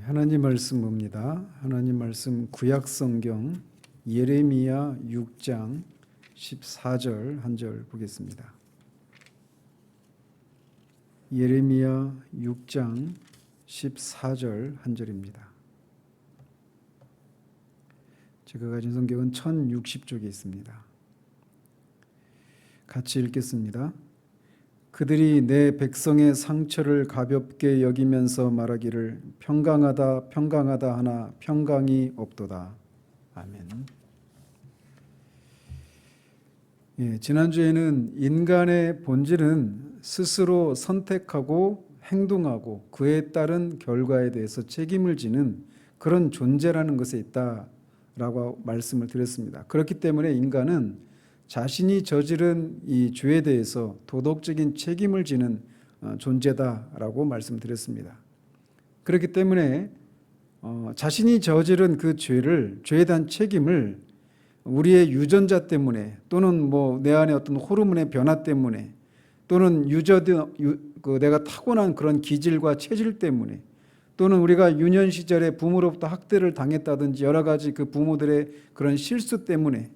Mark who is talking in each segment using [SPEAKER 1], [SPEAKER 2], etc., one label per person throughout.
[SPEAKER 1] 하나님 말씀 봅니다. 하나님 말씀 구약성경 예레미야 6장 14절 한 절 보겠습니다. 예레미야 6장 14절 한 절입니다. 제가 가진 성경은 1060쪽에 있습니다. 같이 읽겠습니다. 그들이 내 백성의 상처를 가볍게 여기면서 말하기를 평강하다 평강하다 하나 평강이 없도다. 아멘. 지난주에는 인간의 본질은 스스로 선택하고 행동하고 그에 따른 결과에 대해서 책임을 지는 그런 존재라는 것에 있다라고 말씀을 드렸습니다. 그렇기 때문에 인간은 자신이 저지른 이 죄에 대해서 도덕적인 책임을 지는 존재다라고 말씀드렸습니다. 그렇기 때문에 자신이 저지른 그 죄에 대한 책임을 우리의 유전자 때문에 또는 내 안에 어떤 호르몬의 변화 때문에 또는 내가 타고난 그런 기질과 체질 때문에 또는 우리가 유년 시절에 부모로부터 학대를 당했다든지 여러 가지 그 부모들의 그런 실수 때문에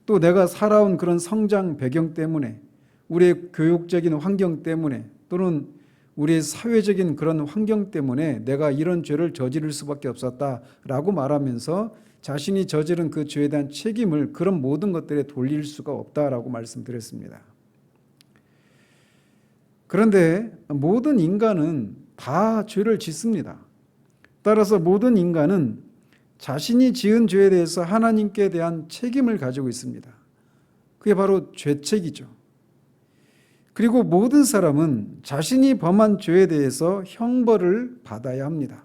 [SPEAKER 1] 또 내가 살아온 그런 성장 배경 때문에 우리의 교육적인 환경 때문에 또는 우리의 사회적인 그런 환경 때문에 내가 이런 죄를 저지를 수밖에 없었다라고 말하면서 자신이 저지른 그 죄에 대한 책임을 그런 모든 것들에 돌릴 수가 없다라고 말씀드렸습니다. 그런데 모든 인간은 다 죄를 짓습니다. 따라서 모든 인간은 자신이 지은 죄에 대해서 하나님께 대한 책임을 가지고 있습니다. 그게 바로 죄책이죠. 그리고 모든 사람은 자신이 범한 죄에 대해서 형벌을 받아야 합니다.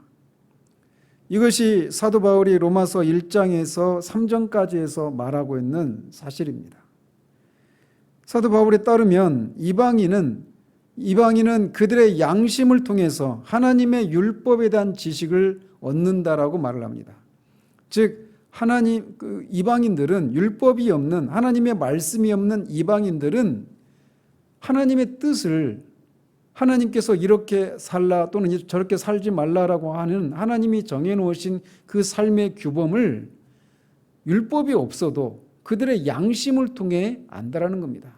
[SPEAKER 1] 이것이 사도 바울이 로마서 1장에서 3장까지에서 말하고 있는 사실입니다. 사도 바울에 따르면 이방인은 그들의 양심을 통해서 하나님의 율법에 대한 지식을 얻는다라고 말을 합니다. 즉 이방인들은 율법이 없는 하나님의 말씀이 없는 이방인들은 하나님의 뜻을 하나님께서 이렇게 살라 또는 저렇게 살지 말라라고 하는 하나님이 정해놓으신 그 삶의 규범을 율법이 없어도 그들의 양심을 통해 안다라는 겁니다.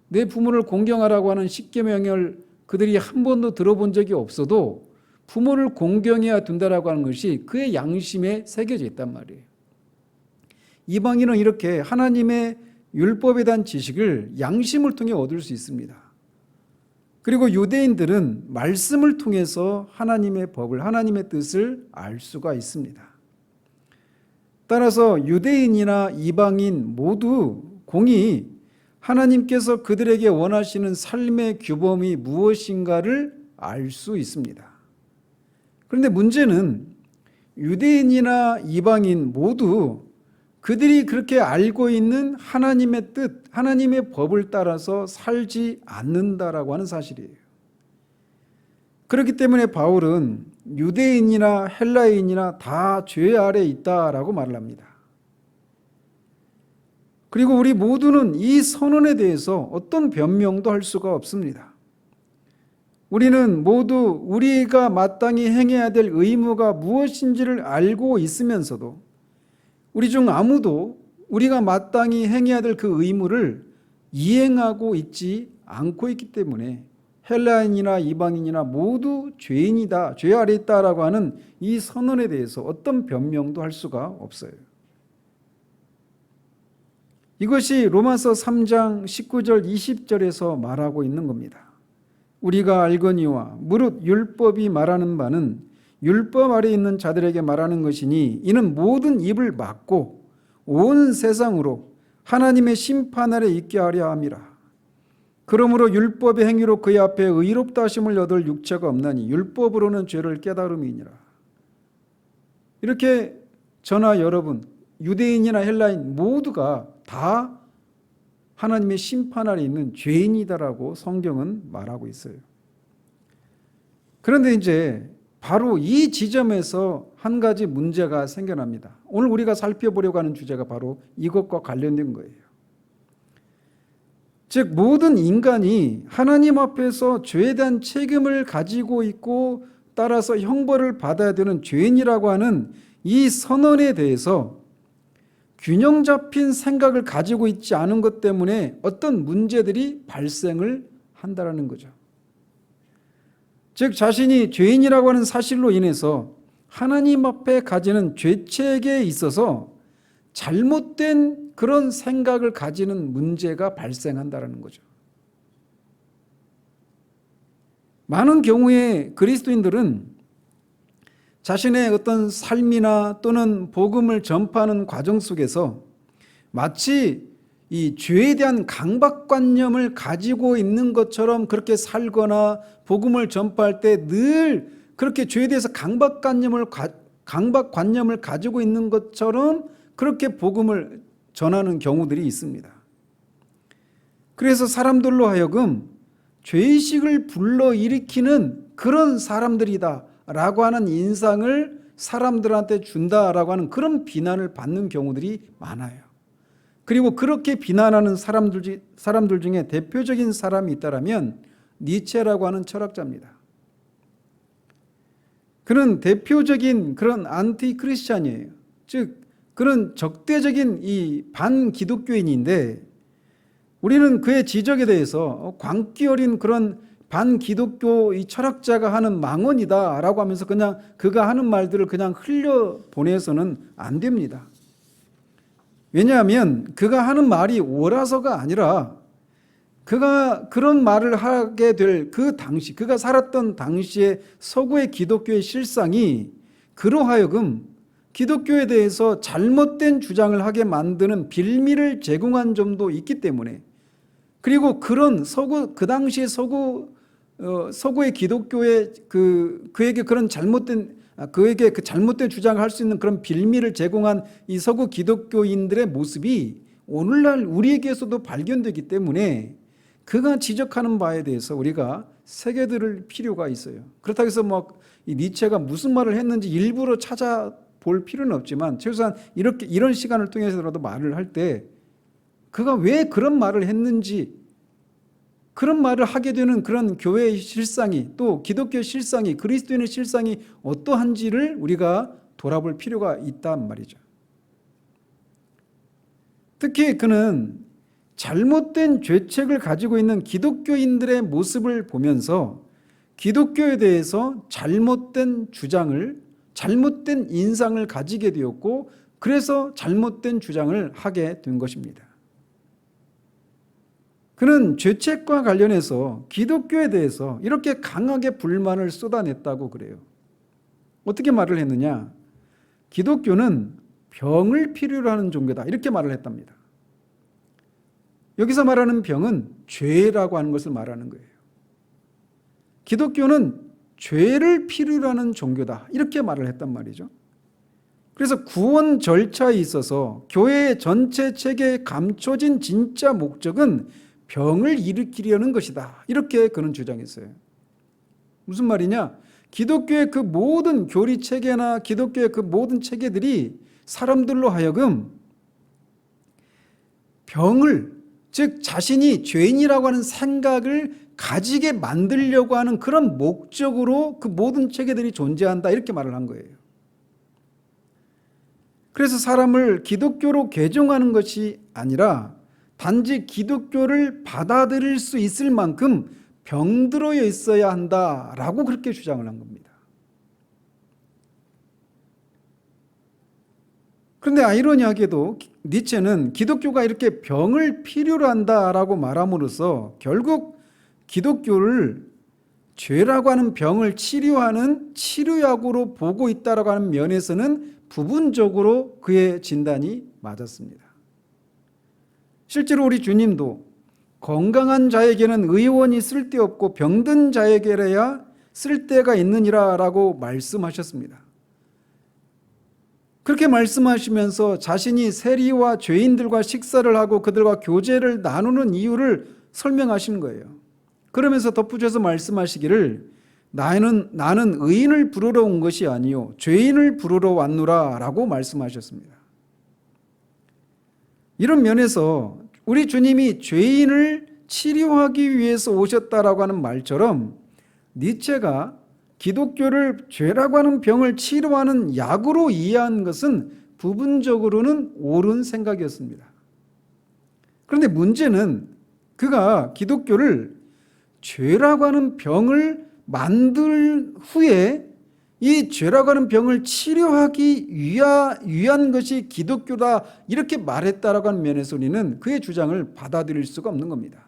[SPEAKER 1] 내 부모를 공경하라고 하는 십계명을 그들이 한 번도 들어본 적이 없어도 부모를 공경해야 된다라고 하는 것이 그의 양심에 새겨져 있단 말이에요. 이방인은 이렇게 하나님의 율법에 대한 지식을 양심을 통해 얻을 수 있습니다. 그리고 유대인들은 말씀을 통해서 하나님의 법을, 하나님의 뜻을 알 수가 있습니다. 따라서 유대인이나 이방인 모두 공히 하나님께서 그들에게 원하시는 삶의 규범이 무엇인가를 알 수 있습니다. 그런데 문제는 유대인이나 이방인 모두 그들이 그렇게 알고 있는 하나님의 뜻, 하나님의 법을 따라서 살지 않는다라고 하는 사실이에요. 그렇기 때문에 바울은 유대인이나 헬라인이나 다 죄 아래 있다라고 말을 합니다. 그리고 우리 모두는 이 선언에 대해서 어떤 변명도 할 수가 없습니다. 우리는 모두 우리가 마땅히 행해야 될 의무가 무엇인지를 알고 있으면서도 우리 중 아무도 우리가 마땅히 행해야 될 그 의무를 이행하고 있지 않고 있기 때문에 헬라인이나 이방인이나 모두 죄인이다, 죄 아래 있다라고 하는 이 선언에 대해서 어떤 변명도 할 수가 없어요. 이것이 로마서 3장 19절 20절에서 말하고 있는 겁니다. 우리가 알거니와 무릇 율법이 말하는 바는 율법 아래 있는 자들에게 말하는 것이니 이는 모든 입을 막고 온 세상으로 하나님의 심판 아래 있게 하려 함이라. 그러므로 율법의 행위로 그의 앞에 의롭다 하심을 얻을 육체가 없나니 율법으로는 죄를 깨달음이니라. 이렇게 저나 여러분 유대인이나 헬라인 모두가 다 하나님의 심판 아래 있는 죄인이다라고 성경은 말하고 있어요. 그런데 이제 바로 이 지점에서 한 가지 문제가 생겨납니다. 오늘 우리가 살펴보려고 하는 주제가 바로 이것과 관련된 거예요. 즉 모든 인간이 하나님 앞에서 죄에 대한 책임을 가지고 있고 따라서 형벌을 받아야 되는 죄인이라고 하는 이 선언에 대해서 균형 잡힌 생각을 가지고 있지 않은 것 때문에 어떤 문제들이 발생을 한다는 거죠. 즉 자신이 죄인이라고 하는 사실로 인해서 하나님 앞에 가지는 죄책에 있어서 잘못된 그런 생각을 가지는 문제가 발생한다는 거죠. 많은 경우에 그리스도인들은 자신의 어떤 삶이나 또는 복음을 전파하는 과정 속에서 마치 이 죄에 대한 강박관념을 가지고 있는 것처럼 그렇게 살거나 복음을 전파할 때 늘 그렇게 죄에 대해서 강박관념을 가지고 있는 것처럼 그렇게 복음을 전하는 경우들이 있습니다. 그래서 사람들로 하여금 죄의식을 불러일으키는 그런 사람들이다 라고 하는 인상을 사람들한테 준다라고 하는 그런 비난을 받는 경우들이 많아요. 그리고 그렇게 비난하는 사람들 중에 대표적인 사람이 있다면 니체라고 하는 철학자입니다. 그는 대표적인 그런 안티 크리스찬이에요. 즉 그는 적대적인 이 반기독교인인데 우리는 그의 지적에 대해서 광기 어린 그런 반기독교 이 철학자가 하는 망언이다라고 하면서 그냥 그가 하는 말들을 그냥 흘려보내서는 안 됩니다. 왜냐하면 그가 하는 말이 옳아서가 아니라 그가 그런 말을 하게 될 그 당시, 그가 살았던 당시의 서구의 기독교의 실상이 그로 하여금 기독교에 대해서 잘못된 주장을 하게 만드는 빌미를 제공한 점도 있기 때문에, 그리고 그런 그 당시의 서구의 기독교의 그에게 그 잘못된 주장을 할 수 있는 그런 빌미를 제공한 이 서구 기독교인들의 모습이 오늘날 우리에게서도 발견되기 때문에 그가 지적하는 바에 대해서 우리가 새겨들을 필요가 있어요. 그렇다고 해서 이 니체가 무슨 말을 했는지 일부러 찾아볼 필요는 없지만 최소한 이런 시간을 통해서라도 말을 할 때 그가 왜 그런 말을 했는지, 그런 말을 하게 되는 그런 교회의 실상이, 또 기독교의 실상이, 그리스도인의 실상이 어떠한지를 우리가 돌아볼 필요가 있단 말이죠. 특히 그는 잘못된 죄책을 가지고 있는 기독교인들의 모습을 보면서 기독교에 대해서 잘못된 주장을, 잘못된 인상을 가지게 되었고, 그래서 잘못된 주장을 하게 된 것입니다. 그는 죄책과 관련해서 기독교에 대해서 이렇게 강하게 불만을 쏟아냈다고 그래요. 어떻게 말을 했느냐? 기독교는 병을 필요로 하는 종교다, 이렇게 말을 했답니다. 여기서 말하는 병은 죄라고 하는 것을 말하는 거예요. 기독교는 죄를 필요로 하는 종교다, 이렇게 말을 했단 말이죠. 그래서 구원 절차에 있어서 교회의 전체 체계에 감춰진 진짜 목적은 병을 일으키려는 것이다, 이렇게 그는 주장했어요. 무슨 말이냐? 기독교의 그 모든 교리 체계나 기독교의 그 모든 체계들이 사람들로 하여금 병을, 즉 자신이 죄인이라고 하는 생각을 가지게 만들려고 하는 그런 목적으로 그 모든 체계들이 존재한다, 이렇게 말을 한 거예요. 그래서 사람을 기독교로 개종하는 것이 아니라 단지 기독교를 받아들일 수 있을 만큼 병들어 있어야 한다라고 그렇게 주장을 한 겁니다. 그런데 아이러니하게도 니체는 기독교가 이렇게 병을 필요로 한다라고 말함으로써 결국 기독교를 죄라고 하는 병을 치료하는 치료약으로 보고 있다라고 하는 면에서는 부분적으로 그의 진단이 맞았습니다. 실제로 우리 주님도 건강한 자에게는 의원이 쓸데없고 병든 자에게라야 쓸데가 있느니라 라고 말씀하셨습니다. 그렇게 말씀하시면서 자신이 세리와 죄인들과 식사를 하고 그들과 교제를 나누는 이유를 설명하시는 거예요. 그러면서 덧붙여서 말씀하시기를 나는 의인을 부르러 온 것이 아니요 죄인을 부르러 왔노라 라고 말씀하셨습니다. 이런 면에서 우리 주님이 죄인을 치료하기 위해서 오셨다라고 하는 말처럼 니체가 기독교를 죄라고 하는 병을 치료하는 약으로 이해한 것은 부분적으로는 옳은 생각이었습니다. 그런데 문제는 그가 기독교를 죄라고 하는 병을 만들 후에 이 죄라고 하는 병을 치료하기 위한 것이 기독교다 이렇게 말했다라고 하는 면에서 우리는 그의 주장을 받아들일 수가 없는 겁니다.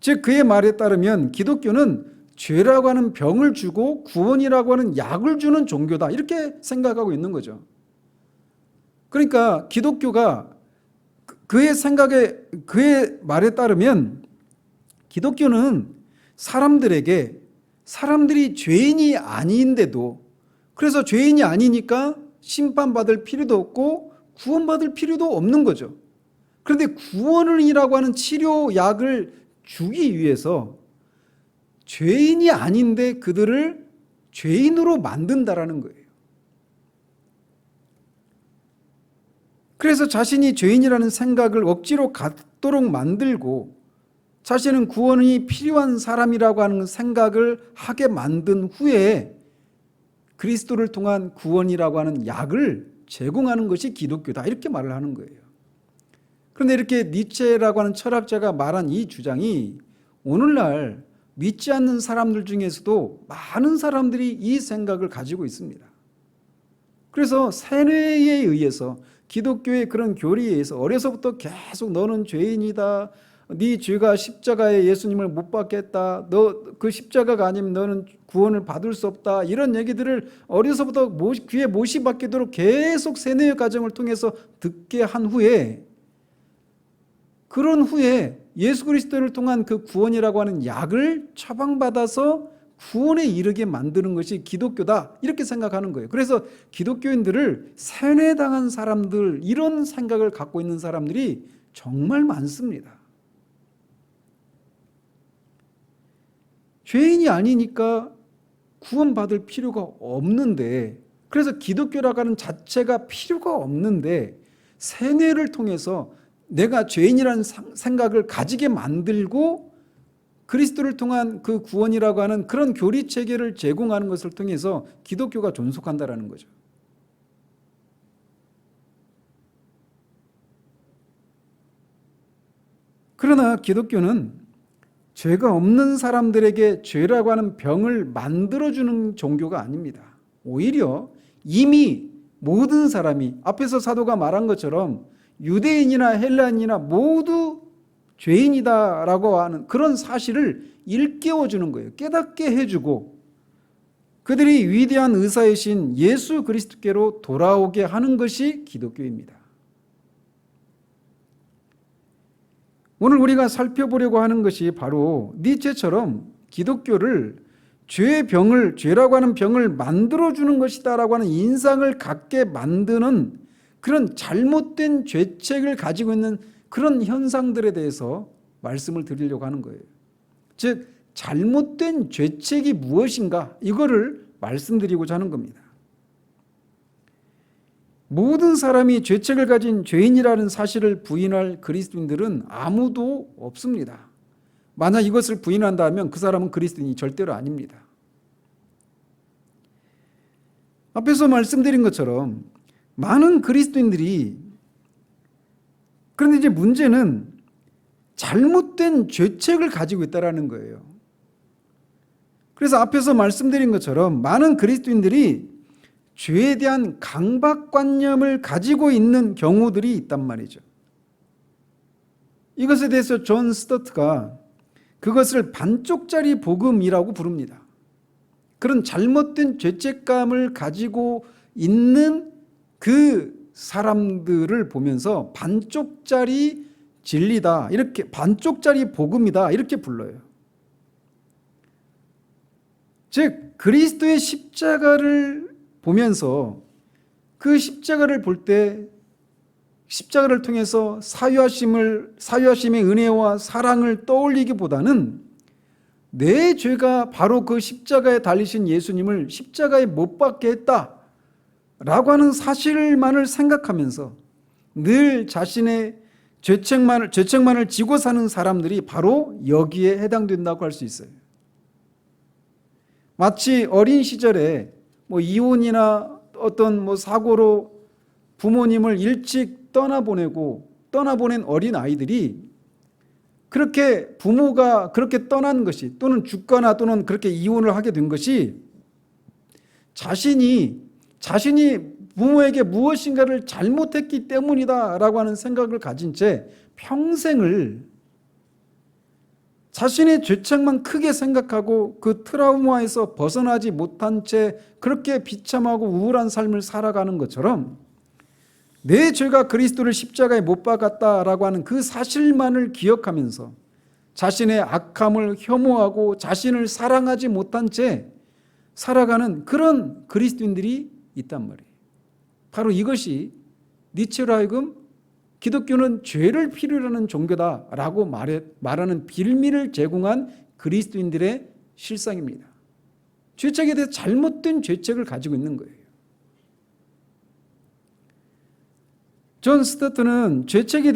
[SPEAKER 1] 즉 그의 말에 따르면 기독교는 죄라고 하는 병을 주고 구원이라고 하는 약을 주는 종교다 이렇게 생각하고 있는 거죠. 그러니까 기독교가 그의 말에 따르면 기독교는 사람들이 죄인이 아닌데도, 그래서 죄인이 아니니까 심판받을 필요도 없고 구원받을 필요도 없는 거죠. 그런데 구원이라고 하는 치료약을 주기 위해서 죄인이 아닌데 그들을 죄인으로 만든다라는 거예요. 그래서 자신이 죄인이라는 생각을 억지로 갖도록 만들고 자신은 구원이 필요한 사람이라고 하는 생각을 하게 만든 후에 그리스도를 통한 구원이라고 하는 약을 제공하는 것이 기독교다 이렇게 말을 하는 거예요. 그런데 이렇게 니체라고 하는 철학자가 말한 이 주장이 오늘날 믿지 않는 사람들 중에서도 많은 사람들이 이 생각을 가지고 있습니다. 그래서 세뇌에 의해서 기독교의 그런 교리에 의해서 어려서부터 계속 너는 죄인이다, 네 죄가 십자가에 예수님을 못 받겠다, 너 그 십자가가 아니면 너는 구원을 받을 수 없다, 이런 얘기들을 어려서부터 귀에 못이 박히도록 계속 세뇌의 과정을 통해서 듣게 한 후에, 그런 후에 예수 그리스도를 통한 그 구원이라고 하는 약을 처방받아서 구원에 이르게 만드는 것이 기독교다 이렇게 생각하는 거예요. 그래서 기독교인들을 세뇌당한 사람들, 이런 생각을 갖고 있는 사람들이 정말 많습니다. 죄인이 아니니까 구원받을 필요가 없는데, 그래서 기독교라고 하는 자체가 필요가 없는데 세뇌를 통해서 내가 죄인이라는 생각을 가지게 만들고 그리스도를 통한 그 구원이라고 하는 그런 교리 체계를 제공하는 것을 통해서 기독교가 존속한다라는 거죠. 그러나 기독교는 죄가 없는 사람들에게 죄라고 하는 병을 만들어주는 종교가 아닙니다. 오히려 이미 모든 사람이, 앞에서 사도가 말한 것처럼 유대인이나 헬라인이나 모두 죄인이다라고 하는 그런 사실을 일깨워주는 거예요. 깨닫게 해주고 그들이 위대한 의사이신 예수 그리스도께로 돌아오게 하는 것이 기독교입니다. 오늘 우리가 살펴보려고 하는 것이 바로 니체처럼 기독교를 죄라고 하는 병을 만들어주는 것이다라고 하는 인상을 갖게 만드는 그런 잘못된 죄책을 가지고 있는 그런 현상들에 대해서 말씀을 드리려고 하는 거예요. 즉 잘못된 죄책이 무엇인가, 이거를 말씀드리고자 하는 겁니다. 모든 사람이 죄책을 가진 죄인이라는 사실을 부인할 그리스도인들은 아무도 없습니다. 만약 이것을 부인한다면 그 사람은 그리스도인이 절대로 아닙니다. 앞에서 말씀드린 것처럼 많은 그리스도인들이, 그런데 이제 문제는 잘못된 죄책을 가지고 있다는 거예요. 그래서 앞에서 말씀드린 것처럼 많은 그리스도인들이 죄에 대한 강박관념을 가지고 있는 경우들이 있단 말이죠. 이것에 대해서 존 스토트가 그것을 반쪽짜리 복음이라고 부릅니다. 그런 잘못된 죄책감을 가지고 있는 그 사람들을 보면서 반쪽짜리 진리다, 이렇게 반쪽짜리 복음이다 이렇게 불러요. 즉 그리스도의 십자가를 보면서 그 십자가를 볼 때 십자가를 통해서 사유하심의 은혜와 사랑을 떠올리기보다는 내 죄가 바로 그 십자가에 달리신 예수님을 십자가에 못 박게 했다라고 하는 사실만을 생각하면서 늘 자신의 죄책만을 지고 사는 사람들이 바로 여기에 해당된다고 할 수 있어요. 마치 어린 시절에 이혼이나 어떤 사고로 부모님을 일찍 떠나보낸 어린 아이들이 그렇게 부모가 그렇게 떠난 것이 또는 죽거나 또는 그렇게 이혼을 하게 된 것이 자신이 부모에게 무엇인가를 잘못했기 때문이다라고 하는 생각을 가진 채 평생을 자신의 죄책만 크게 생각하고 그 트라우마에서 벗어나지 못한 채 그렇게 비참하고 우울한 삶을 살아가는 것처럼 내 죄가 그리스도를 십자가에 못 박았다라고 하는 그 사실만을 기억하면서 자신의 악함을 혐오하고 자신을 사랑하지 못한 채 살아가는 그런 그리스도인들이 있단 말이에요. 바로 이것이 니체로 하여금 기독교는 죄를 필요로 하는 종교다라고 말하는 빌미를 제공한 그리스도인들의 실상입니다. 죄책에 대해서 잘못된 죄책을 가지고 있는 거예요. 존 스토트는 죄책에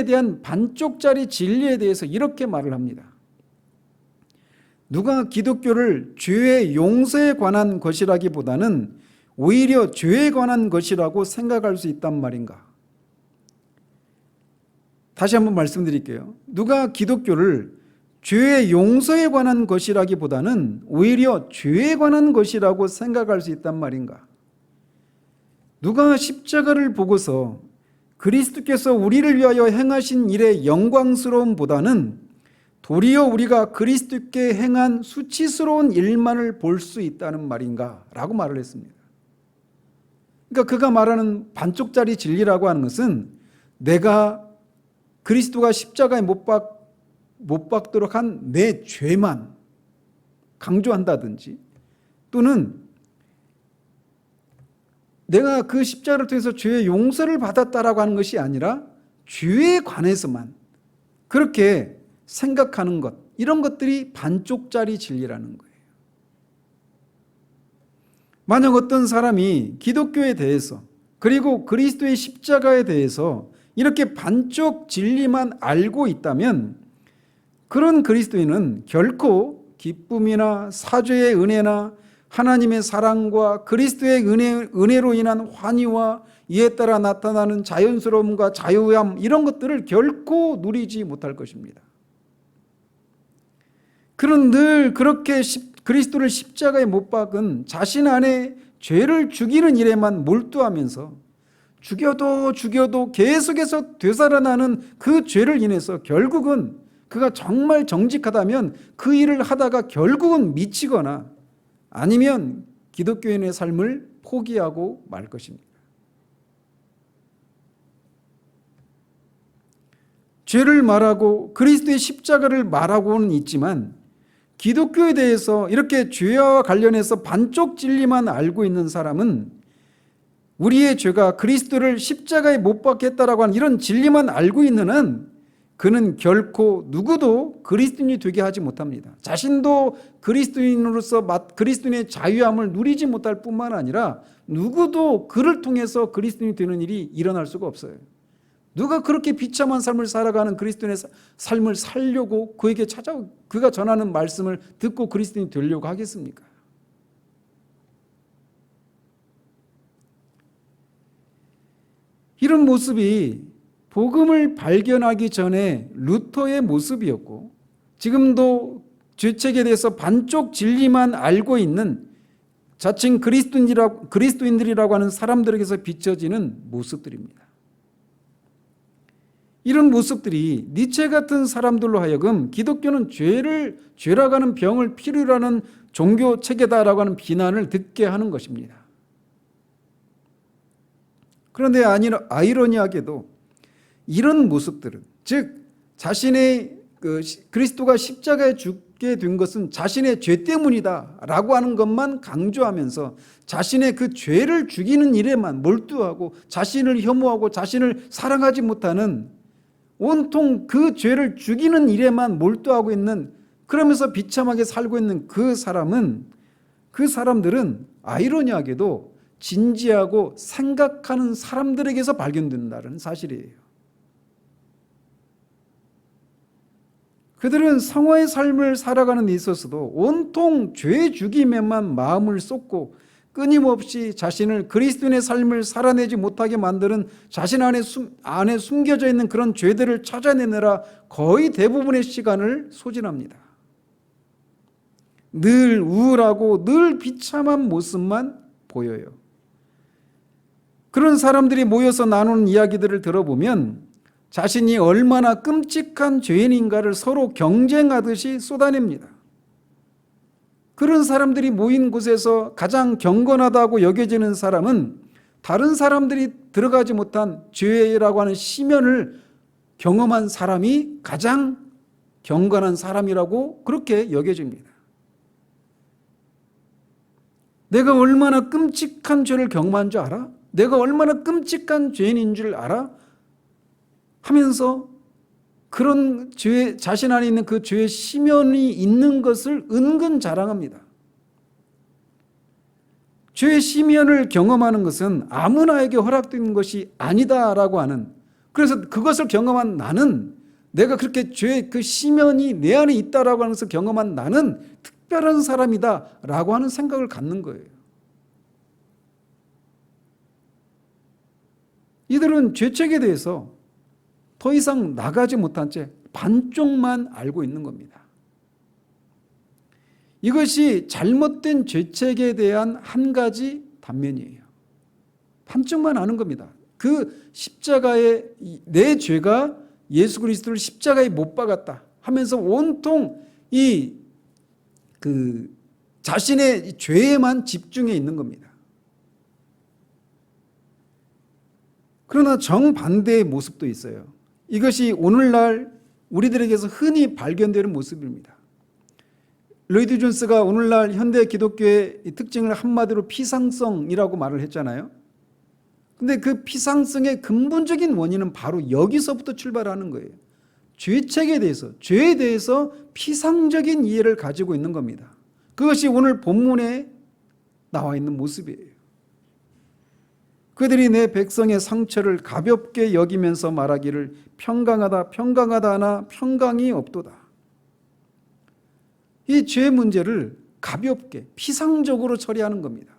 [SPEAKER 1] 대한 반쪽짜리 진리에 대해서 이렇게 말을 합니다. 누가 기독교를 죄의 용서에 관한 것이라기보다는 오히려 죄에 관한 것이라고 생각할 수 있단 말인가? 다시 한번 말씀드릴게요. 누가 기독교를 죄의 용서에 관한 것이라기보다는 오히려 죄에 관한 것이라고 생각할 수 있단 말인가? 누가 십자가를 보고서 그리스도께서 우리를 위하여 행하신 일의 영광스러움보다는 도리어 우리가 그리스도께 행한 수치스러운 일만을 볼 수 있다는 말인가? 라고 말을 했습니다. 그러니까 그가 말하는 반쪽짜리 진리라고 하는 것은 내가 그리스도가 십자가에 못 박도록 한 내 죄만 강조한다든지 또는 내가 그 십자가를 통해서 죄의 용서를 받았다라고 하는 것이 아니라 죄에 관해서만 그렇게 생각하는 것, 이런 것들이 반쪽짜리 진리라는 거예요. 만약 어떤 사람이 기독교에 대해서 그리고 그리스도의 십자가에 대해서 이렇게 반쪽 진리만 알고 있다면 그런 그리스도인은 결코 기쁨이나 사죄의 은혜나 하나님의 사랑과 그리스도의 은혜로 인한 환희와 이에 따라 나타나는 자연스러움과 자유함, 이런 것들을 결코 누리지 못할 것입니다. 그는 늘 그렇게 그리스도를 십자가에 못 박은 자신 안에 죄를 죽이는 일에만 몰두하면서 죽여도 계속해서 되살아나는 그 죄를 인해서 결국은 그가 정말 정직하다면 그 일을 하다가 결국은 미치거나 아니면 기독교인의 삶을 포기하고 말 것입니다. 죄를 말하고 그리스도의 십자가를 말하고는 있지만 기독교에 대해서 이렇게 죄와 관련해서 반쪽 진리만 알고 있는 사람은 우리의 죄가 그리스도를 십자가에 못 박겠다라고 하는 이런 진리만 알고 있는 한 그는 결코 누구도 그리스도인이 되게 하지 못합니다. 자신도 그리스도인으로서 그리스도인의 자유함을 누리지 못할 뿐만 아니라 누구도 그를 통해서 그리스도인이 되는 일이 일어날 수가 없어요. 누가 그렇게 비참한 삶을 살아가는 그리스도인의 삶을 살려고 그가 전하는 말씀을 듣고 그리스도인이 되려고 하겠습니까? 이런 모습이 복음을 발견하기 전에 루터의 모습이었고 지금도 죄책에 대해서 반쪽 진리만 알고 있는 자칭 그리스도인들이라고 하는 사람들에게서 비춰지는 모습들입니다. 이런 모습들이 니체 같은 사람들로 하여금 기독교는 죄라고 하는 병을 필요로 하는 종교 체계다라고 하는 비난을 듣게 하는 것입니다. 그런데 아이러니하게도 이런 모습들은, 즉 자신의 그리스도가 십자가에 죽게 된 것은 자신의 죄 때문이다라고 하는 것만 강조하면서 자신의 그 죄를 죽이는 일에만 몰두하고 자신을 혐오하고 자신을 사랑하지 못하는 온통 그 죄를 죽이는 일에만 몰두하고 있는, 그러면서 비참하게 살고 있는 그 사람들은 아이러니하게도 진지하고 생각하는 사람들에게서 발견된다는 사실이에요. 그들은 성화의 삶을 살아가는 데 있어서도 온통 죄 죽임에만 마음을 쏟고 끊임없이 자신을 그리스도인의 삶을 살아내지 못하게 만드는 자신 안에 숨겨져 있는 그런 죄들을 찾아내느라 거의 대부분의 시간을 소진합니다. 늘 우울하고 늘 비참한 모습만 보여요. 그런 사람들이 모여서 나누는 이야기들을 들어보면 자신이 얼마나 끔찍한 죄인인가를 서로 경쟁하듯이 쏟아냅니다. 그런 사람들이 모인 곳에서 가장 경건하다고 여겨지는 사람은 다른 사람들이 들어가지 못한 죄라고 하는 시면을 경험한 사람이 가장 경건한 사람이라고 그렇게 여겨집니다. 내가 얼마나 끔찍한 죄를 경험한 줄 알아? 내가 얼마나 끔찍한 죄인인 줄 알아? 하면서 그런 죄, 자신 안에 있는 그 죄의 시면이 있는 것을 은근 자랑합니다. 죄의 시면을 경험하는 것은 아무나에게 허락된 것이 아니다라고 하는, 그래서 그것을 경험한 나는, 내가 그렇게 죄의 그 시면이 내 안에 있다라고 하는 것을 경험한 나는 특별한 사람이다라고 하는 생각을 갖는 거예요. 이들은 죄책에 대해서 더 이상 나가지 못한 채 반쪽만 알고 있는 겁니다. 이것이 잘못된 죄책에 대한 한 가지 단면이에요. 반쪽만 아는 겁니다. 그 십자가에 내 죄가 예수 그리스도를 십자가에 못 박았다 하면서 온통 자신의 죄에만 집중해 있는 겁니다. 그러나 정반대의 모습도 있어요. 이것이 오늘날 우리들에게서 흔히 발견되는 모습입니다. 로이드 존스가 오늘날 현대 기독교의 특징을 한마디로 피상성이라고 말을 했잖아요. 근데 그 피상성의 근본적인 원인은 바로 여기서부터 출발하는 거예요. 죄책에 대해서, 죄에 대해서 피상적인 이해를 가지고 있는 겁니다. 그것이 오늘 본문에 나와 있는 모습이에요. 그들이 내 백성의 상처를 가볍게 여기면서 말하기를 평강하다 평강하다 하나 평강이 없도다. 이 죄 문제를 가볍게 피상적으로 처리하는 겁니다.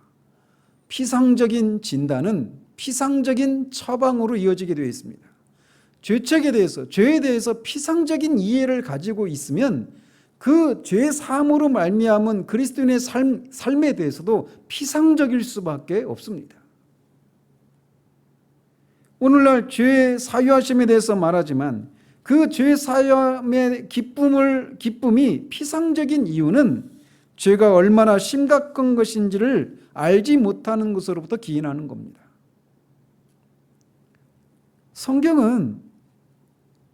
[SPEAKER 1] 피상적인 진단은 피상적인 처방으로 이어지게 되어 있습니다. 죄책에 대해서, 죄에 대해서 피상적인 이해를 가지고 있으면 그 죄 사함으로 말미암은 그리스도인의 삶에 대해서도 피상적일 수밖에 없습니다. 오늘날 죄 사유하심에 대해서 말하지만 그 죄 사유함의 기쁨이 피상적인 이유는 죄가 얼마나 심각한 것인지를 알지 못하는 것으로부터 기인하는 겁니다. 성경은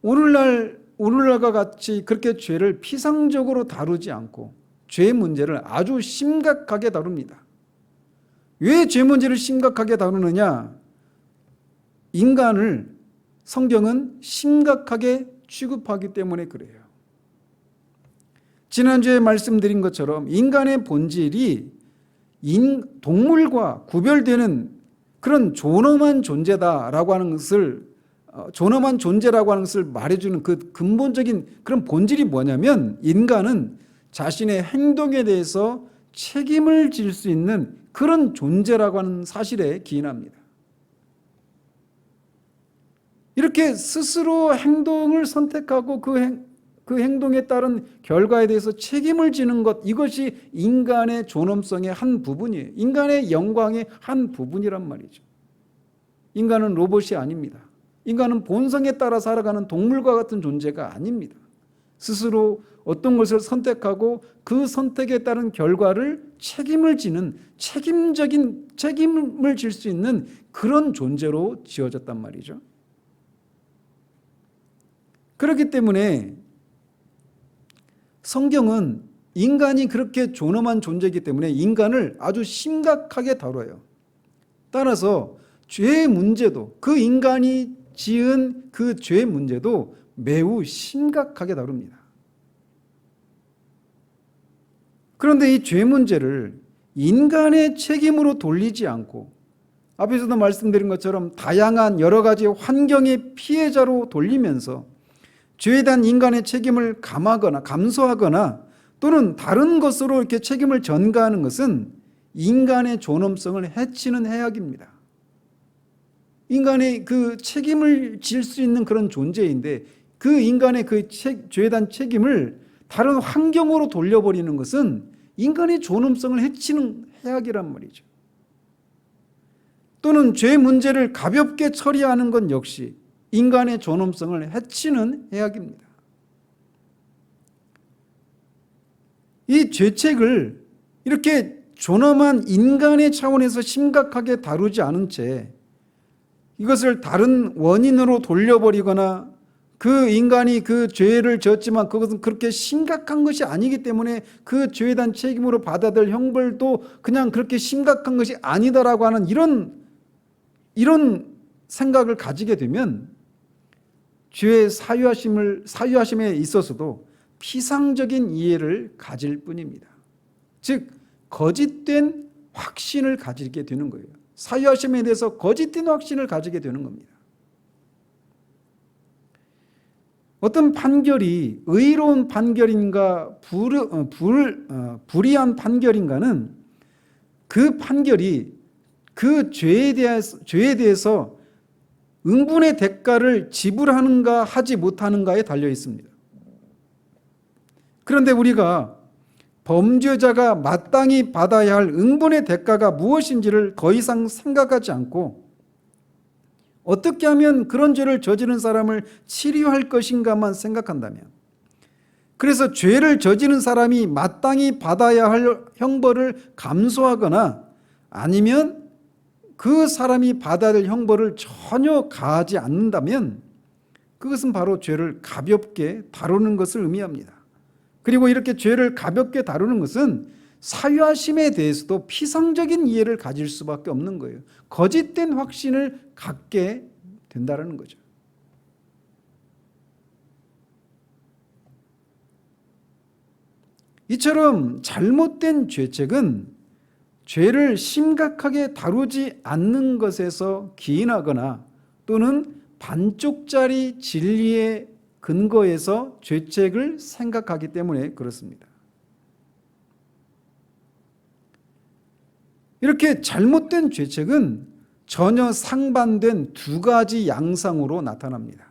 [SPEAKER 1] 오늘날과 같이 그렇게 죄를 피상적으로 다루지 않고 죄 문제를 아주 심각하게 다룹니다. 왜 죄 문제를 심각하게 다루느냐? 인간을 성경은 심각하게 취급하기 때문에 그래요. 지난주에 말씀드린 것처럼 인간의 본질이 동물과 구별되는 그런 존엄한 존재다라고 하는 것을, 존엄한 존재라고 하는 것을 말해주는 그 근본적인 그런 본질이 뭐냐면, 인간은 자신의 행동에 대해서 책임을 질 수 있는 그런 존재라고 하는 사실에 기인합니다. 이렇게 스스로 행동을 선택하고 그 행동에 따른 결과에 대해서 책임을 지는 것, 이것이 인간의 존엄성의 한 부분이에요. 인간의 영광의 한 부분이란 말이죠. 인간은 로봇이 아닙니다. 인간은 본성에 따라 살아가는 동물과 같은 존재가 아닙니다. 스스로 어떤 것을 선택하고 그 선택에 따른 결과를 책임을 지는, 책임을 질 수 있는 그런 존재로 지어졌단 말이죠. 그렇기 때문에 성경은 인간이 그렇게 존엄한 존재이기 때문에 인간을 아주 심각하게 다뤄요. 따라서 죄의 문제도, 그 인간이 지은 그 죄의 문제도 매우 심각하게 다룹니다. 그런데 이 죄 문제를 인간의 책임으로 돌리지 않고, 앞에서도 말씀드린 것처럼 다양한 여러 가지 환경의 피해자로 돌리면서 죄에 대한 인간의 책임을 감하거나 감수하거나 또는 다른 것으로 이렇게 책임을 전가하는 것은 인간의 존엄성을 해치는 해악입니다. 인간의 그 책임을 질 수 있는 그런 존재인데 그 인간의 그 죄에 대한 책임을 다른 환경으로 돌려버리는 것은 인간의 존엄성을 해치는 해악이란 말이죠. 또는 죄 문제를 가볍게 처리하는 것 역시 인간의 존엄성을 해치는 해악입니다. 이 죄책을 이렇게 존엄한 인간의 차원에서 심각하게 다루지 않은 채 이것을 다른 원인으로 돌려버리거나 그 인간이 그 죄를 지었지만 그것은 그렇게 심각한 것이 아니기 때문에 그 죄에 대한 책임으로 받아야 될 형벌도 그냥 그렇게 심각한 것이 아니다라고 하는 이런 생각을 가지게 되면 죄의 사유하심에 있어서도 피상적인 이해를 가질 뿐입니다. 즉 거짓된 확신을 가지게 되는 거예요. 사유하심에 대해서 거짓된 확신을 가지게 되는 겁니다. 어떤 판결이 의로운 판결인가 불의한 판결인가는 그 판결이 그 죄에 대해서 응분의 대가를 지불하는가 하지 못하는가에 달려 있습니다. 그런데 우리가 범죄자가 마땅히 받아야 할 응분의 대가가 무엇인지를 더 이상 생각하지 않고 어떻게 하면 그런 죄를 저지른 사람을 치료할 것인가만 생각한다면, 그래서 죄를 저지른 사람이 마땅히 받아야 할 형벌을 감수하거나 아니면 그 사람이 받아야 할 형벌을 전혀 가하지 않는다면 그것은 바로 죄를 가볍게 다루는 것을 의미합니다. 그리고 이렇게 죄를 가볍게 다루는 것은 사유하심에 대해서도 피상적인 이해를 가질 수밖에 없는 거예요. 거짓된 확신을 갖게 된다는 거죠. 이처럼 잘못된 죄책은 죄를 심각하게 다루지 않는 것에서 기인하거나 또는 반쪽짜리 진리의 근거에서 죄책을 생각하기 때문에 그렇습니다. 이렇게 잘못된 죄책은 전혀 상반된 두 가지 양상으로 나타납니다.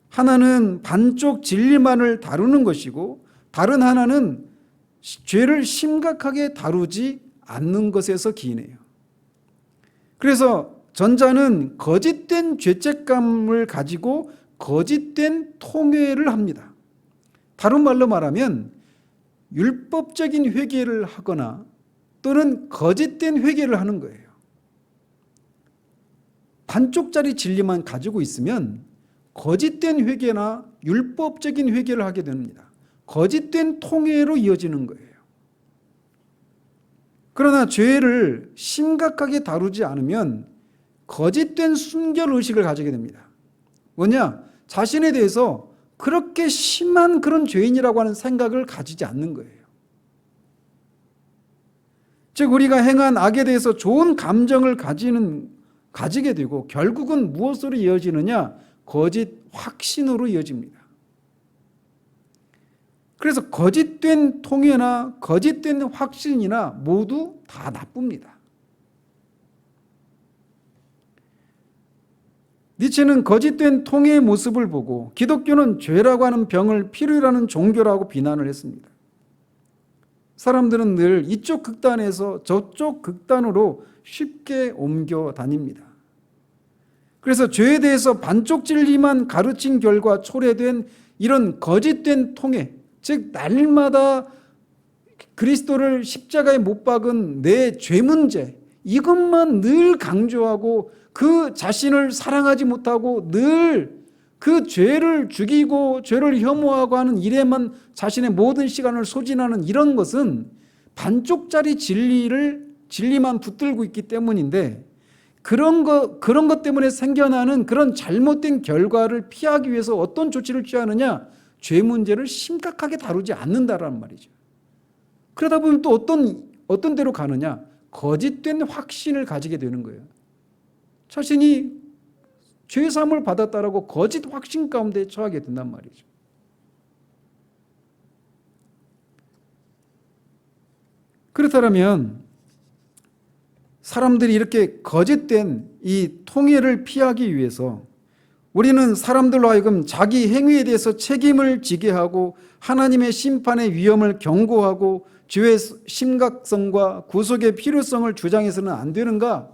[SPEAKER 1] 하나는 반쪽 진리만을 다루는 것이고 다른 하나는 죄를 심각하게 다루지 않는 것에서 기인해요. 그래서 전자는 거짓된 죄책감을 가지고 거짓된 통회를 합니다. 다른 말로 말하면 율법적인 회개를 하거나 또는 거짓된 회개를 하는 거예요. 반쪽짜리 진리만 가지고 있으면 거짓된 회개나 율법적인 회개를 하게 됩니다. 거짓된 통회로 이어지는 거예요. 그러나 죄를 심각하게 다루지 않으면 거짓된 순결의식을 가지게 됩니다. 뭐냐? 자신에 대해서 그렇게 심한 그런 죄인이라고 하는 생각을 가지지 않는 거예요. 즉 우리가 행한 악에 대해서 좋은 감정을 가지게 되고 결국은 무엇으로 이어지느냐? 거짓 확신으로 이어집니다. 그래서 거짓된 통회나 거짓된 확신이나 모두 다 나쁩니다. 니체는 거짓된 통회의 모습을 보고 기독교는 죄라고 하는 병을 필요라는 종교라고 비난을 했습니다. 사람들은 늘 이쪽 극단에서 저쪽 극단으로 쉽게 옮겨 다닙니다. 그래서 죄에 대해서 반쪽 진리만 가르친 결과 초래된 이런 거짓된 통회, 즉 날마다 그리스도를 십자가에 못 박은 내 죄 문제, 이것만 늘 강조하고 그 자신을 사랑하지 못하고 늘 그 죄를 죽이고 죄를 혐오하고 하는 일에만 자신의 모든 시간을 소진하는 이런 것은 반쪽짜리 진리만 붙들고 있기 때문인데 그런 것 때문에 생겨나는 그런 잘못된 결과를 피하기 위해서 어떤 조치를 취하느냐? 죄 문제를 심각하게 다루지 않는다라는 말이죠. 그러다 보면 또 어떤 데로 가느냐? 거짓된 확신을 가지게 되는 거예요. 자신이 죄 사함을 받았다라고 거짓 확신 가운데 처하게 된단 말이죠. 그렇다면 사람들이 이렇게 거짓된 이 통해를 피하기 위해서 우리는 사람들로 하여금 자기 행위에 대해서 책임을 지게 하고 하나님의 심판의 위험을 경고하고 죄의 심각성과 구속의 필요성을 주장해서는 안 되는가?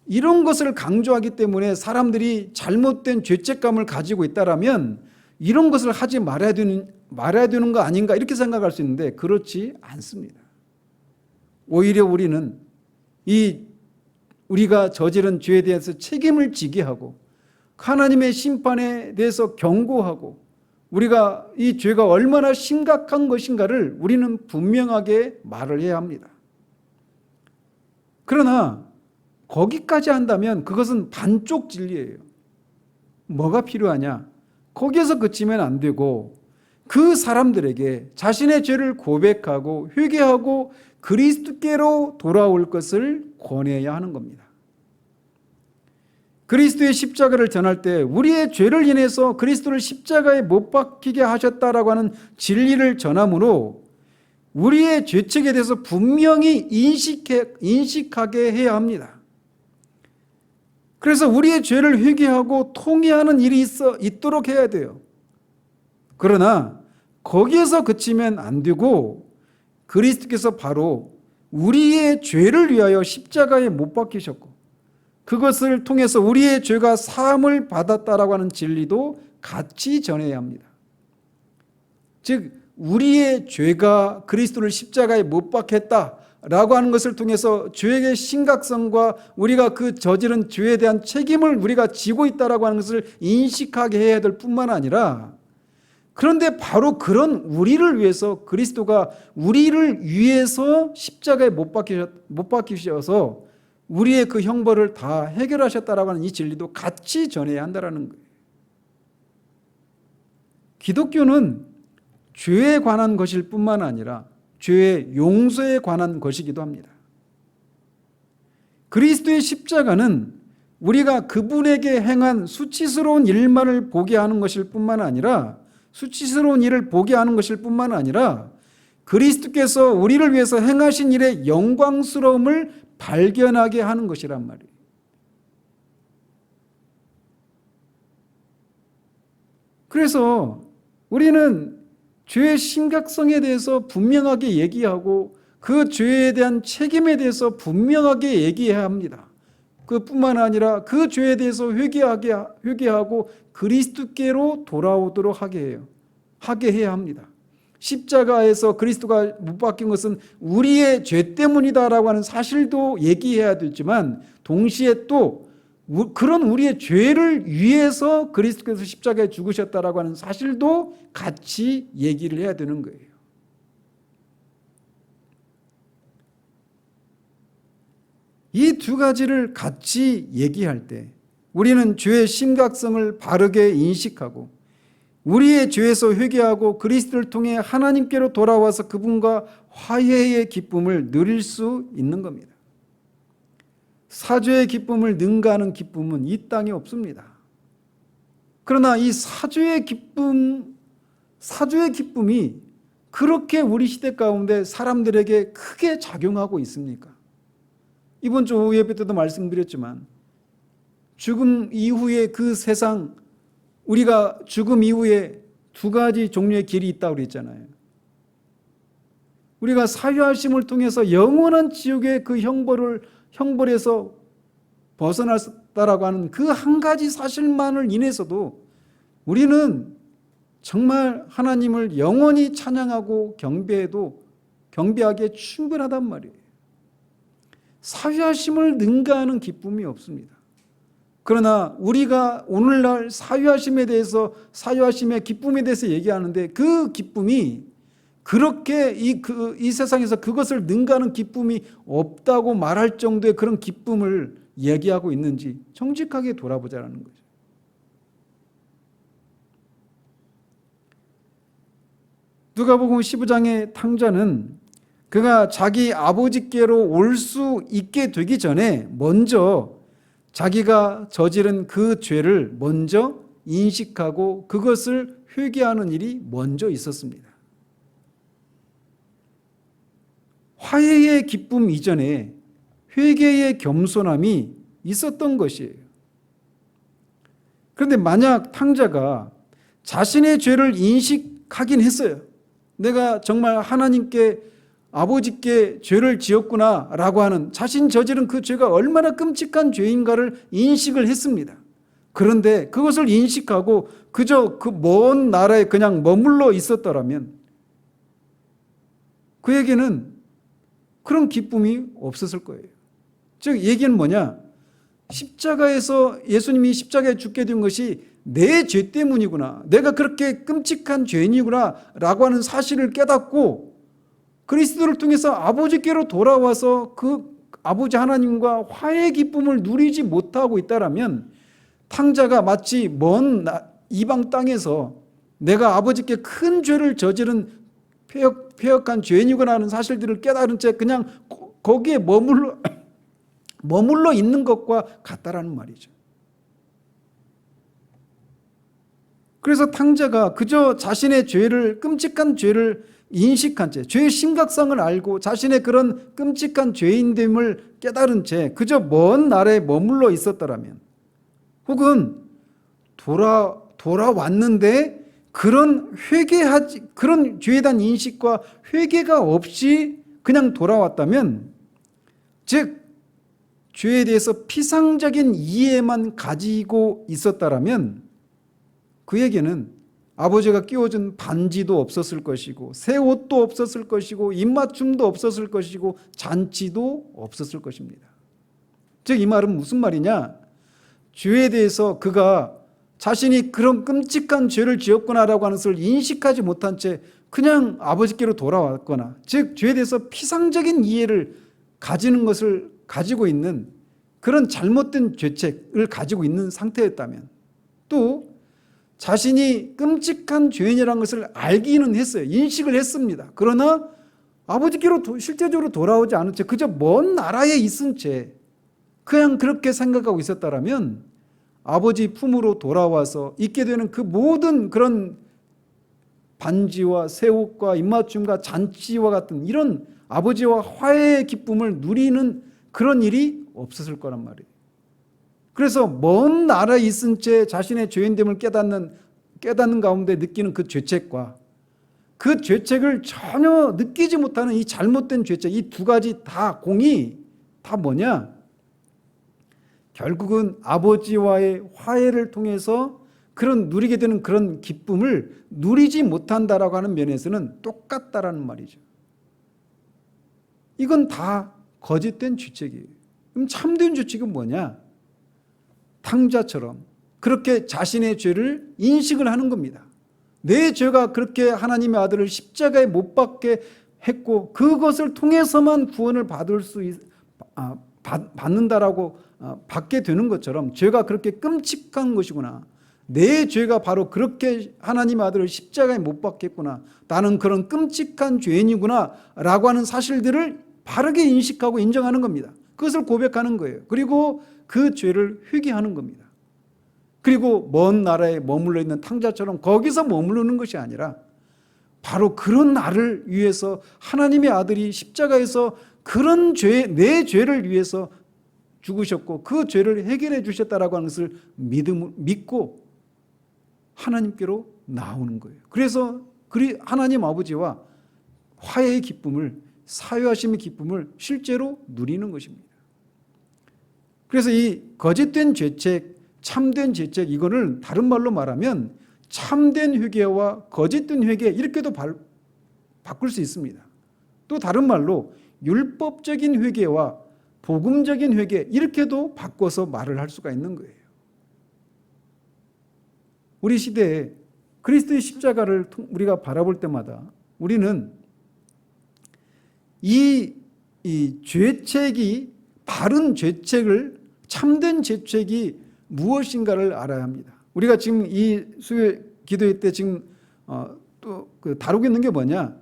[SPEAKER 1] 이런 것을 강조하기 때문에 사람들이 잘못된 죄책감을 가지고 있다라면 이런 것을 하지 말아야 되는 거 아닌가 이렇게 생각할 수 있는데 그렇지 않습니다. 오히려 우리는 우리가 저지른 죄에 대해서 책임을 지게 하고 하나님의 심판에 대해서 경고하고 우리가 이 죄가 얼마나 심각한 것인가를 우리는 분명하게 말을 해야 합니다. 그러나 거기까지 한다면 그것은 반쪽 진리예요. 뭐가 필요하냐? 거기에서 그치면 안 되고 그 사람들에게 자신의 죄를 고백하고 회개하고 그리스도께로 돌아올 것을 권해야 하는 겁니다. 그리스도의 십자가를 전할 때 우리의 죄를 인해서 그리스도를 십자가에 못 박히게 하셨다라고 하는 진리를 전함으로 우리의 죄책에 대해서 분명히 인식하게 해야 합니다. 그래서 우리의 죄를 회개하고 통회하는 일이 있도록 해야 돼요. 그러나 거기에서 그치면 안 되고 그리스도께서 바로 우리의 죄를 위하여 십자가에 못 박히셨고 그것을 통해서 우리의 죄가 사함을 받았다라고 하는 진리도 같이 전해야 합니다. 즉 우리의 죄가 그리스도를 십자가에 못 박혔다라고 하는 것을 통해서 죄의 심각성과 우리가 그 저지른 죄에 대한 책임을 우리가 지고 있다라고 하는 것을 인식하게 해야 될 뿐만 아니라 그런데 바로 그런 우리를 위해서 그리스도가 우리를 위해서 십자가에 못 박히셔서 우리의 그 형벌을 다 해결하셨다라고 하는 이 진리도 같이 전해야 한다는 거예요. 기독교는 죄에 관한 것일 뿐만 아니라 죄의 용서에 관한 것이기도 합니다. 그리스도의 십자가는 우리가 그분에게 행한 수치스러운 일만을 보게 하는 것일 뿐만 아니라 수치스러운 일을 보게 하는 것일 뿐만 아니라 그리스도께서 우리를 위해서 행하신 일의 영광스러움을 발견하게 하는 것이란 말이에요. 그래서 우리는 죄의 심각성에 대해서 분명하게 얘기하고 그 죄에 대한 책임에 대해서 분명하게 얘기해야 합니다. 그뿐만 아니라 그 죄에 대해서 회개하고 그리스도께로 돌아오도록 하게 해야 합니다. 십자가에서 그리스도가 못 박힌 것은 우리의 죄 때문이다라고 하는 사실도 얘기해야 되지만 동시에 또 그런 우리의 죄를 위해서 그리스도께서 십자가에 죽으셨다라고 하는 사실도 같이 얘기를 해야 되는 거예요. 이 두 가지를 같이 얘기할 때 우리는 죄의 심각성을 바르게 인식하고 우리의 죄에서 회개하고 그리스도를 통해 하나님께로 돌아와서 그분과 화해의 기쁨을 누릴 수 있는 겁니다. 사죄의 기쁨을 능가하는 기쁨은 이 땅에 없습니다. 그러나 이 사죄의 기쁨이 그렇게 우리 시대 가운데 사람들에게 크게 작용하고 있습니까? 이번 주 오후 예배 때도 말씀드렸지만 죽음 이후의 그 세상, 우리가 죽음 이후에 두 가지 종류의 길이 있다고 그랬잖아요. 우리가 사유하심을 통해서 영원한 지옥의 그 형벌에서 벗어났다라고 하는 그 한 가지 사실만을 인해서도 우리는 정말 하나님을 영원히 찬양하고 경배하기에 충분하단 말이에요. 사유하심을 능가하는 기쁨이 없습니다. 그러나 우리가 오늘날 사유하심의 기쁨에 대해서 얘기하는데 그 기쁨이 그렇게 이 세상에서 그것을 능가하는 기쁨이 없다고 말할 정도의 그런 기쁨을 얘기하고 있는지 정직하게 돌아보자라는 거죠. 누가복음 15장의 탕자는 그가 자기 아버지께로 올 수 있게 되기 전에 먼저 자기가 저지른 그 죄를 먼저 인식하고 그것을 회개하는 일이 먼저 있었습니다. 화해의 기쁨 이전에 회개의 겸손함이 있었던 것이에요. 그런데 만약 탕자가 자신의 죄를 인식하긴 했어요. 내가 정말 하나님께, 아버지께 죄를 지었구나 라고 하는, 자신 저지른 그 죄가 얼마나 끔찍한 죄인가를 인식을 했습니다. 그런데 그것을 인식하고 그저 그 먼 나라에 그냥 머물러 있었더라면 그에게는 그런 기쁨이 없었을 거예요. 즉 얘기는 뭐냐? 십자가에서 예수님이 십자가에 죽게 된 것이 내 죄 때문이구나, 내가 그렇게 끔찍한 죄인이구나 라고 하는 사실을 깨닫고 그리스도를 통해서 아버지께로 돌아와서 그 아버지 하나님과 화해의 기쁨을 누리지 못하고 있다라면, 탕자가 마치 먼 이방 땅에서 내가 아버지께 큰 죄를 저지른 패역한 죄인이구나 하는 사실들을 깨달은 채 그냥 거기에 머물러 있는 것과 같다라는 말이죠. 그래서 탕자가 그저 자신의 죄를, 끔찍한 죄를 인식한 채, 죄의 심각성을 알고 자신의 그런 끔찍한 죄인됨을 깨달은 채 그저 먼 나라에 머물러 있었더라면, 혹은 돌아왔는데 그런 죄에 대한 인식과 회개가 없이 그냥 돌아왔다면, 즉 죄에 대해서 피상적인 이해만 가지고 있었다라면 그에게는 아버지가 끼워준 반지도 없었을 것이고, 새 옷도 없었을 것이고, 입맞춤도 없었을 것이고, 잔치도 없었을 것입니다. 즉 이 말은 무슨 말이냐? 죄에 대해서 그가 자신이 그런 끔찍한 죄를 지었구나라고 하는 것을 인식하지 못한 채 그냥 아버지께로 돌아왔거나, 즉 죄에 대해서 피상적인 이해를 가지는 것을 가지고 있는 그런 잘못된 죄책을 가지고 있는 상태였다면, 또 자신이 끔찍한 죄인이라는 것을 알기는 했어요. 인식을 했습니다. 그러나 아버지께로 실제적으로 돌아오지 않은 채 그저 먼 나라에 있은 채 그냥 그렇게 생각하고 있었다라면, 아버지 품으로 돌아와서 있게 되는 그 모든 그런 반지와 새 옷과 입맞춤과 잔치와 같은 이런 아버지와 화해의 기쁨을 누리는 그런 일이 없었을 거란 말이에요. 그래서 먼 나라에 있은 채 자신의 죄인됨을 깨닫는 가운데 느끼는 그 죄책과 그 죄책을 전혀 느끼지 못하는 이 잘못된 죄책, 이 두 가지 다 공이 다 뭐냐? 결국은 아버지와의 화해를 통해서 그런 누리게 되는 그런 기쁨을 누리지 못한다라고 하는 면에서는 똑같다라는 말이죠. 이건 다 거짓된 죄책이에요. 그럼 참된 죄책은 뭐냐? 탕자처럼 그렇게 자신의 죄를 인식을 하는 겁니다. 내 죄가 그렇게 하나님의 아들을 십자가에 못 박게 했고 그것을 통해서만 구원을 받는다라고 받게 되는 것처럼, 죄가 그렇게 끔찍한 것이구나, 내 죄가 바로 그렇게 하나님의 아들을 십자가에 못 박겠구나, 나는 그런 끔찍한 죄인이구나 라고 하는 사실들을 바르게 인식하고 인정하는 겁니다. 그것을 고백하는 거예요. 그리고 그 죄를 회개하는 겁니다. 그리고 먼 나라에 머물러 있는 탕자처럼 거기서 머무르는 것이 아니라 바로 그런 나를 위해서 하나님의 아들이 십자가에서 그런 내 죄를 위해서 죽으셨고 그 죄를 해결해 주셨다라고 하는 것을 믿고 하나님께로 나오는 거예요. 그래서 하나님 아버지와 화해의 기쁨을, 사유하심의 기쁨을 실제로 누리는 것입니다. 그래서 이 거짓된 죄책, 참된 죄책, 이거를 다른 말로 말하면 참된 회개와 거짓된 회개, 이렇게도 바꿀 수 있습니다. 또 다른 말로 율법적인 회개와 복음적인 회개, 이렇게도 바꿔서 말을 할 수가 있는 거예요. 우리 시대에 그리스도의 십자가를 우리가 바라볼 때마다 우리는 이 죄책이, 바른 죄책을, 참된 죄책이 무엇인가를 알아야 합니다. 우리가 지금 이 수요 기도회 때 지금 또 다루고 있는 게 뭐냐?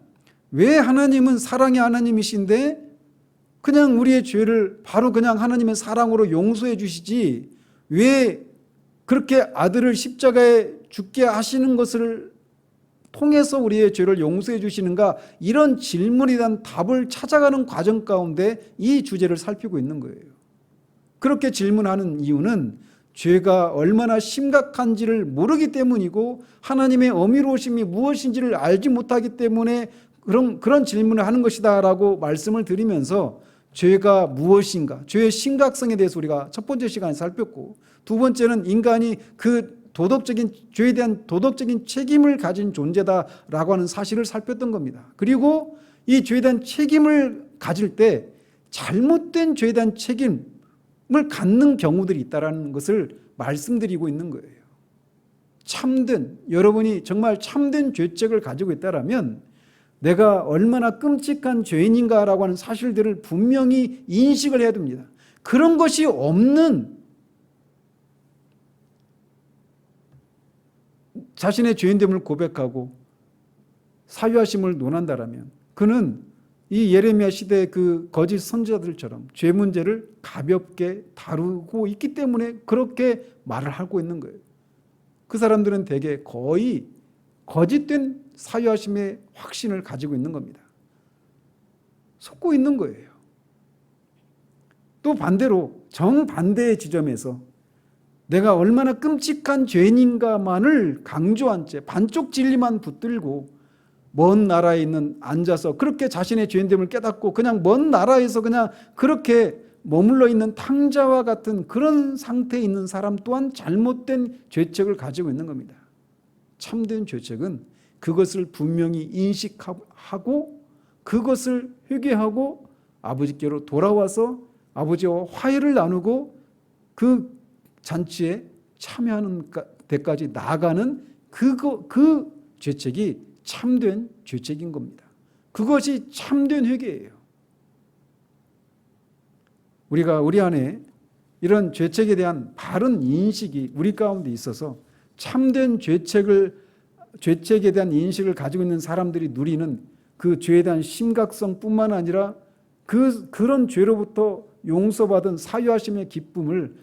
[SPEAKER 1] 왜 하나님은 사랑의 하나님이신데 그냥 우리의 죄를 바로 그냥 하나님의 사랑으로 용서해 주시지 왜 그렇게 아들을 십자가에 죽게 하시는 것을 통해서 우리의 죄를 용서해 주시는가, 이런 질문에 대한 답을 찾아가는 과정 가운데 이 주제를 살피고 있는 거예요. 그렇게 질문하는 이유는 죄가 얼마나 심각한지를 모르기 때문이고 하나님의 어미로우심이 무엇인지를 알지 못하기 때문에 그런 질문을 하는 것이다 라고 말씀을 드리면서 죄가 무엇인가, 죄의 심각성에 대해서 우리가 첫 번째 시간에 살폈고, 두 번째는 인간이 그 죄에 대한 도덕적인 책임을 가진 존재다라고 하는 사실을 살폈던 겁니다. 그리고 이 죄에 대한 책임을 가질 때 잘못된 죄에 대한 책임을 갖는 경우들이 있다는 것을 말씀드리고 있는 거예요. 여러분이 정말 참된 죄책을 가지고 있다면 내가 얼마나 끔찍한 죄인인가라고 하는 사실들을 분명히 인식을 해야 됩니다. 그런 것이 없는, 자신의 죄인됨을 고백하고 사유하심을 논한다라면 그는 이 예레미야 시대의 그 거짓 선지자들처럼 죄 문제를 가볍게 다루고 있기 때문에 그렇게 말을 하고 있는 거예요. 그 사람들은 대개 거의 거짓된 사유하심의 확신을 가지고 있는 겁니다. 속고 있는 거예요. 또 반대로 정반대의 지점에서 내가 얼마나 끔찍한 죄인인가만을 강조한 채 반쪽 진리만 붙들고 먼 나라에 있는 앉아서 그렇게 자신의 죄인됨을 깨닫고 그냥 먼 나라에서 그냥 그렇게 머물러 있는 탕자와 같은 그런 상태에 있는 사람 또한 잘못된 죄책을 가지고 있는 겁니다. 참된 죄책은 그것을 분명히 인식하고 그것을 회개하고 아버지께로 돌아와서 아버지와 화해를 나누고 그 잔치에 참여하는 데까지 나아가는 그 죄책이 참된 죄책인 겁니다. 그것이 참된 회개예요. 우리가 우리 안에 이런 죄책에 대한 바른 인식이 우리 가운데 있어서 참된 죄책에 대한 인식을 가지고 있는 사람들이 누리는 그 죄에 대한 심각성뿐만 아니라 그런 죄로부터 용서받은 사유하심의 기쁨을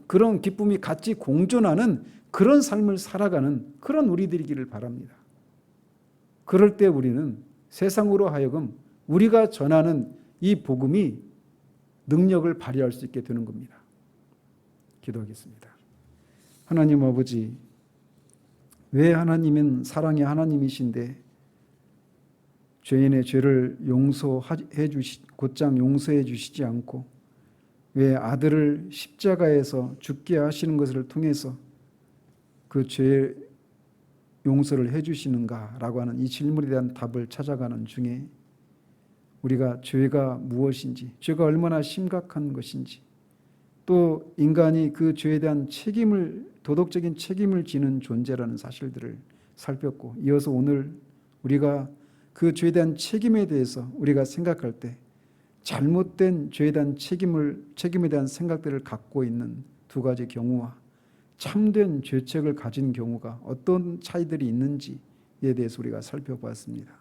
[SPEAKER 1] 그런 기쁨이 같이 공존하는 그런 삶을 살아가는 그런 우리들이기를 바랍니다. 그럴 때 우리는 세상으로 하여금 우리가 전하는 이 복음이 능력을 발휘할 수 있게 되는 겁니다. 기도하겠습니다. 하나님 아버지, 왜 하나님은 사랑의 하나님이신데 죄인의 죄를 곧장 용서해 주시지 않고 왜 아들을 십자가에서 죽게 하시는 것을 통해서 그 죄의 용서를 해 주시는가라고 하는 이 질문에 대한 답을 찾아가는 중에 우리가 죄가 무엇인지, 죄가 얼마나 심각한 것인지, 또 인간이 그 죄에 대한 도덕적인 책임을 지는 존재라는 사실들을 살폈고, 이어서 오늘 우리가 그 죄에 대한 책임에 대해서 우리가 생각할 때 잘못된 죄에 대한 책임에 대한 생각들을 갖고 있는 두 가지 경우와 참된 죄책을 가진 경우가 어떤 차이들이 있는지에 대해서 우리가 살펴보았습니다.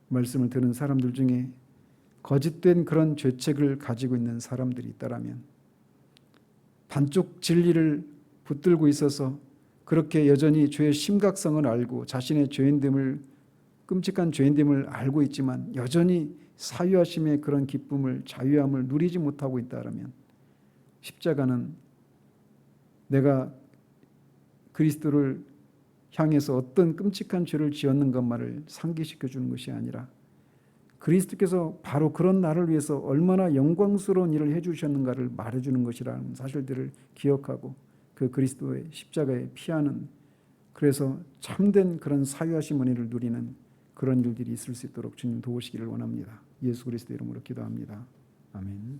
[SPEAKER 1] 말씀을 들은 사람들 중에 거짓된 그런 죄책을 가지고 있는 사람들이 있다라면, 반쪽 진리를 붙들고 있어서 그렇게 여전히 죄의 심각성을 알고 자신의 끔찍한 죄인됨을 알고 있지만 여전히 사유하심의 그런 기쁨을, 자유함을 누리지 못하고 있다라면, 십자가는 내가 그리스도를 향해서 어떤 끔찍한 죄를 지었는 것만을 상기시켜 주는 것이 아니라 그리스도께서 바로 그런 나를 위해서 얼마나 영광스러운 일을 해주셨는가를 말해주는 것이라는 사실들을 기억하고 그 그리스도의 십자가에 피하는, 그래서 참된 그런 사유하심 은혜를 누리는 그런 일들이 있을 수 있도록 주님 도우시기를 원합니다. 예수 그리스도 이름으로 기도합니다. 아멘.